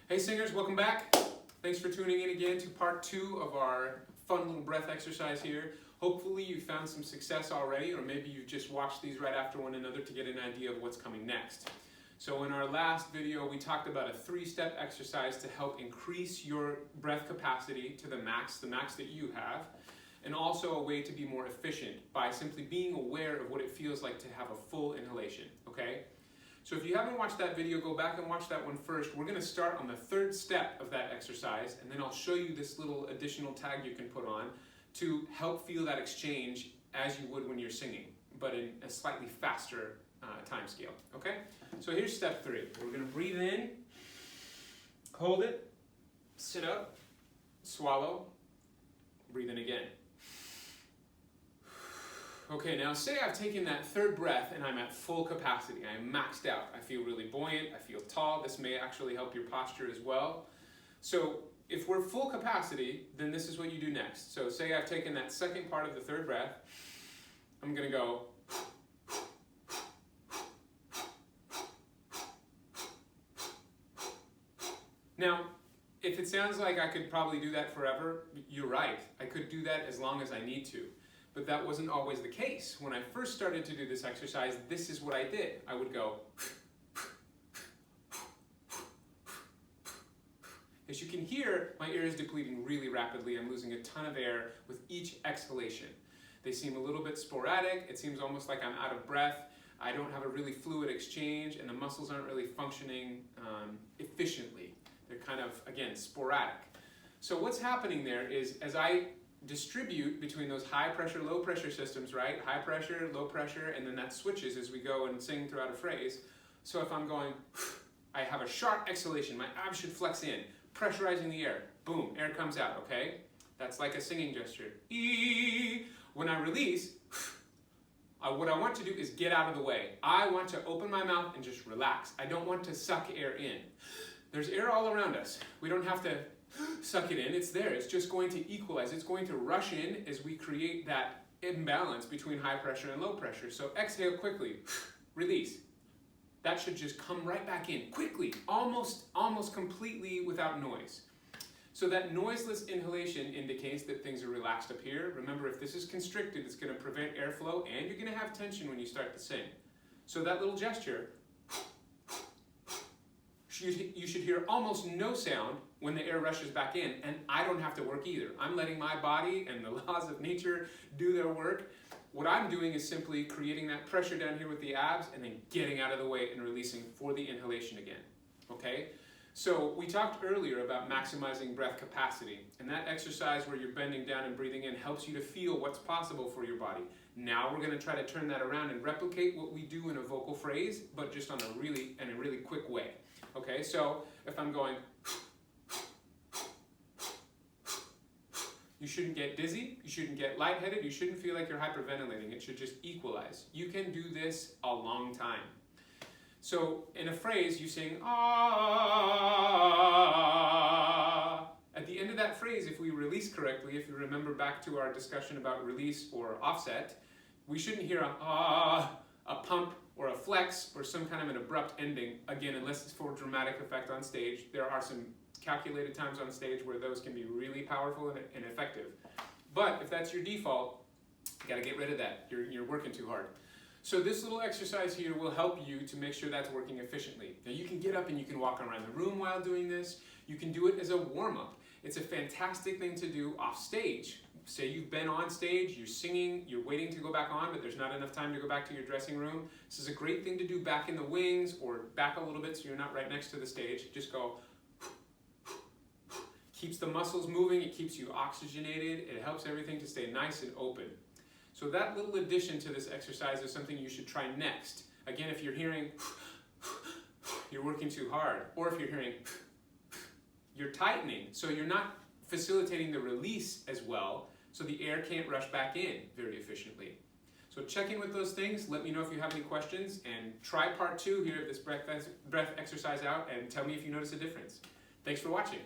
Hey singers, welcome back. Thanks for tuning in again to part 2 of our fun little breath exercise here. Hopefully you found some success already, or maybe you've just watched these right after one another to get an idea of what's coming next. So in our last video, we talked about a 3-step exercise to help increase your breath capacity to the max that you have, and also a way to be more efficient by simply being aware of what it feels like to have a full inhalation, okay? So if you haven't watched that video, go back and watch that one first. We're going to start on the 3rd step of that exercise, and then I'll show you this little additional tag you can put on to help feel that exchange as you would when you're singing, but in a slightly faster time scale, okay? So here's step 3. We're going to breathe in, hold it, sit up, swallow, breathe in again. Okay, now say I've taken that 3rd breath and I'm at full capacity. I'm maxed out. I feel really buoyant. I feel tall. This may actually help your posture as well. So if we're full capacity, then this is what you do next. So say I've taken that 2nd part of the 3rd breath. I'm going to go. Now, if it sounds like I could probably do that forever, you're right. I could do that as long as I need to. But that wasn't always the case. When I first started to do this exercise, this is what I did. I would go. As you can hear, my air is depleting really rapidly. I'm losing a ton of air with each exhalation. They seem a little bit sporadic. It seems almost like I'm out of breath. I don't have a really fluid exchange, and the muscles aren't really functioning efficiently. They're kind of, again, sporadic. So what's happening there is, as I distribute between those high pressure, low pressure systems, right? High pressure, low pressure, and then that switches as we go and sing throughout a phrase. So if I'm going, I have a sharp exhalation, my abs should flex in, pressurizing the air. Boom, air comes out, okay? That's like a singing gesture. When I release, what I want to do is get out of the way. I want to open my mouth and just relax. I don't want to suck air in. There's air all around us. We don't have to suck it in, it's there. It's just going to equalize. It's going to rush in as we create that imbalance between high pressure and low pressure. So exhale quickly, release. That should just come right back in quickly, almost completely without noise. So that noiseless inhalation indicates that things are relaxed up here. Remember, if this is constricted, it's going to prevent airflow, and you're going to have tension when you start to sing. So that little gesture, you should hear almost no sound when the air rushes back in, and I don't have to work either. I'm letting my body and the laws of nature do their work. What I'm doing is simply creating that pressure down here with the abs and then getting out of the way and releasing for the inhalation again, okay? So we talked earlier about maximizing breath capacity, and that exercise where you're bending down and breathing in helps you to feel what's possible for your body. Now we're going to try to turn that around and replicate what we do in a vocal phrase, but just on a really quick way. Okay, so if I'm going, you shouldn't get dizzy, you shouldn't get lightheaded, you shouldn't feel like you're hyperventilating. It should just equalize. You can do this a long time. So in a phrase, you sing, ah. At the end of that phrase, if we release correctly, if you remember back to our discussion about release or offset, we shouldn't hear a ah, a pump, or a flex, or some kind of an abrupt ending, again, unless it's for dramatic effect on stage. There are some calculated times on stage where those can be really powerful and effective. But if that's your default, you gotta get rid of that. You're working too hard. So this little exercise here will help you to make sure that's working efficiently. Now you can get up and you can walk around the room while doing this. You can do it as a warm-up. It's a fantastic thing to do off stage. Say you've been on stage, you're singing, you're waiting to go back on, but there's not enough time to go back to your dressing room. This is a great thing to do back in the wings or back a little bit so you're not right next to the stage. Just go. Keeps the muscles moving, it keeps you oxygenated, it helps everything to stay nice and open. So that little addition to this exercise is something you should try next. Again, if you're hearing, you're working too hard. Or if you're hearing, you're tightening. So you're not facilitating the release as well, so the air can't rush back in very efficiently. So check in with those things. Let me know if you have any questions, and try part 2 here of this breath exercise out, and tell me if you notice a difference. Thanks for watching.